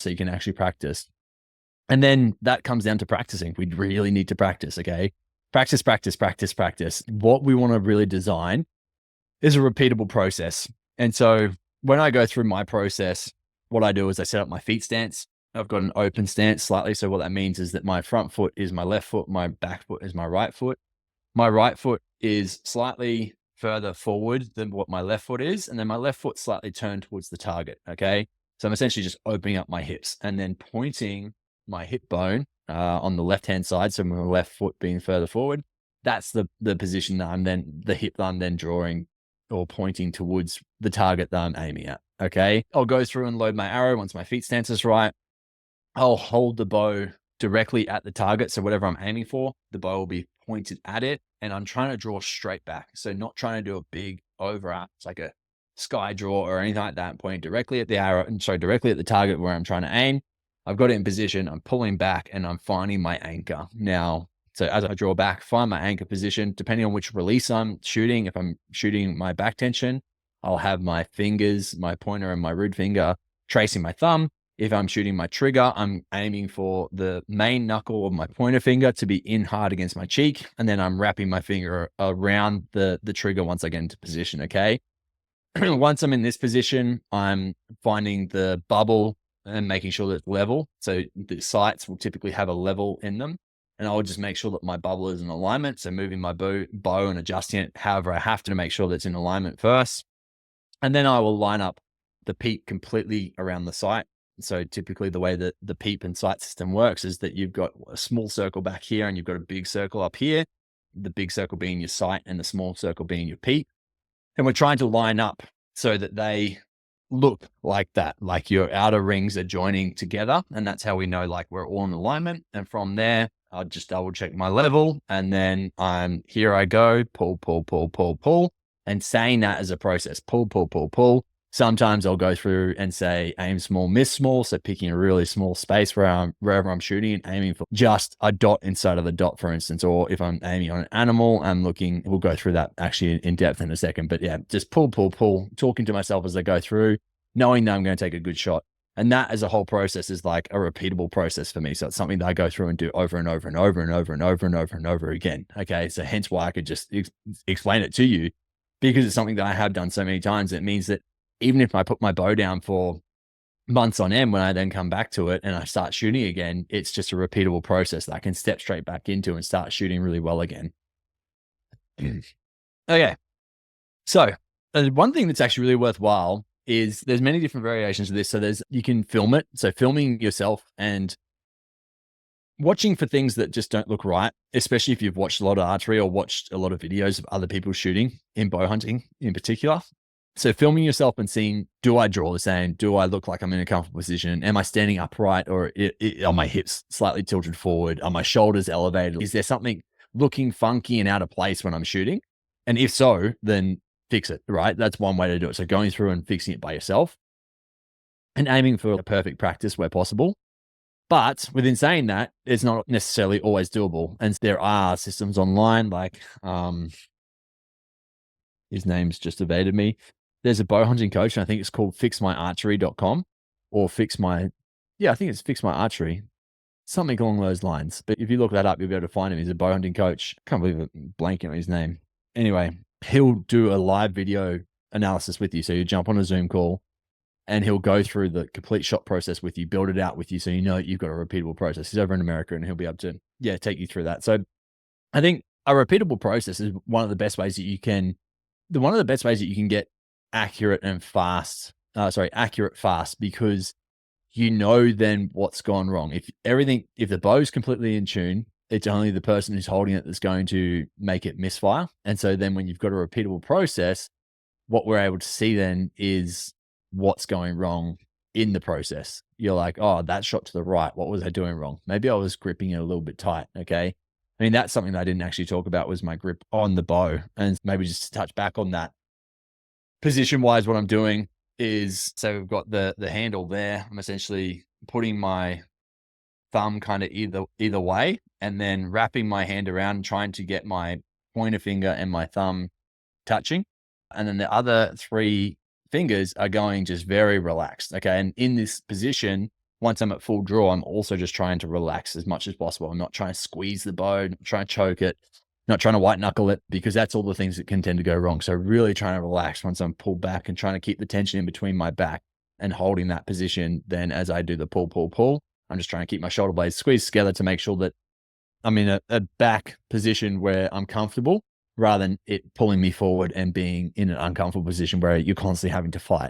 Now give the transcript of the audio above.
so you can actually practice. And then that comes down to practicing. We really need to practice, okay? Practice, practice, practice, practice. What we want to really design is a repeatable process. And so when I go through my process, what I do is I set up my feet stance. I've got an open stance slightly. So what that means is that my front foot is my left foot, my back foot is my right foot. My right foot is slightly further forward than what my left foot is. And then my left foot slightly turned towards the target. Okay. So I'm essentially just opening up my hips and then pointing my hip bone on the left-hand side. So my left foot being further forward. That's the position that the hip that I'm then drawing or pointing towards the target that I'm aiming at. Okay. I'll go through and load my arrow once my feet stance is right. I'll hold the bow directly at the target. So whatever I'm aiming for, the bow will be pointed at it. And I'm trying to draw straight back. So not trying to do a big overarch, like a sky draw or anything like that, pointing directly at the arrow, and sorry, directly at the target where I'm trying to aim. I've got it in position. I'm pulling back and I'm finding my anchor. Now, so as I draw back, find my anchor position, depending on which release I'm shooting. If I'm shooting my back tension, I'll have my fingers, my pointer and my root finger tracing my thumb. If I'm shooting my trigger, I'm aiming for the main knuckle of my pointer finger to be in hard against my cheek. And then I'm wrapping my finger around the trigger once I get into position, okay? Once I'm in this position, I'm finding the bubble and making sure that it's level. So the sights will typically have a level in them. And I will just make sure that my bubble is in alignment. So moving my bow and adjusting it however I have to make sure that it's in alignment first. And then I will line up the peep completely around the sight. So typically the way that the peep and sight system works is that you've got a small circle back here and you've got a big circle up here, the big circle being your sight and the small circle being your peep. And we're trying to line up so that they look like that, like your outer rings are joining together. And that's how we know like we're all in alignment. And from there, I'll just double check my level. And then here I go, pull, pull, pull, pull, pull. And saying that as a process, pull, pull, pull, pull. Sometimes I'll go through and say aim small, miss small. So picking a really small space wherever I'm shooting and aiming for just a dot inside of the dot, for instance. Or if I'm aiming on an animal, we'll go through that actually in depth in a second. But yeah, just pull, pull, pull, talking to myself as I go through, knowing that I'm going to take a good shot. And that as a whole process is like a repeatable process for me. So it's something that I go through and do over and over and over and over and over and over and over again. Okay. So hence why I could just explain it to you, because it's something that I have done so many times. It means that even if I put my bow down for months on end, when I then come back to it and I start shooting again, it's just a repeatable process that I can step straight back into and start shooting really well again. Okay. So one thing that's actually really worthwhile is there's many different variations of this. So you can film it. So filming yourself and watching for things that just don't look right, especially if you've watched a lot of archery or watched a lot of videos of other people shooting in bow hunting in particular. So filming yourself and seeing, do I draw the same? Do I look like I'm in a comfortable position? Am I standing upright, or are my hips slightly tilted forward? Are my shoulders elevated? Is there something looking funky and out of place when I'm shooting? And if so, then fix it, right? That's one way to do it. So going through and fixing it by yourself and aiming for a perfect practice where possible. But within saying that, it's not necessarily always doable. And there are systems online like, his name's just evaded me. There's a bow hunting coach, and I think it's called fixmyarchery.com or I think it's Fix My Archery, something along those lines. But if you look that up, you'll be able to find him. He's a bow hunting coach. I can't believe I'm blanking on his name. Anyway, he'll do a live video analysis with you. So you jump on a Zoom call and he'll go through the complete shot process with you, build it out with you. So you know you've got a repeatable process. He's over in America and he'll be able to, take you through that. So I think a repeatable process is one of the best ways that you can get accurate fast, because you know then what's gone wrong. If the bow's completely in tune, it's only the person who's holding it that's going to make it misfire. And so then when you've got a repeatable process, what we're able to see then is what's going wrong in the process. You're like, oh, that shot to the right. What was I doing wrong? Maybe I was gripping it a little bit tight. Okay. I mean, that's something that I didn't actually talk about was my grip on the bow. And maybe just to touch back on that, position wise, what I'm doing is, so we've got the handle there. I'm essentially putting my thumb kind of either way and then wrapping my hand around and trying to get my pointer finger and my thumb touching. And then the other three fingers are going just very relaxed. Okay. And in this position, once I'm at full draw, I'm also just trying to relax as much as possible. I'm not trying to squeeze the bow, not trying to choke it, not trying to white knuckle it, because that's all the things that can tend to go wrong. So really trying to relax once I'm pulled back and trying to keep the tension in between my back and holding that position. Then as I do the pull, I'm just trying to keep my shoulder blades squeezed together to make sure that I'm in a back position where I'm comfortable rather than it pulling me forward and being in an uncomfortable position where you're constantly having to fight.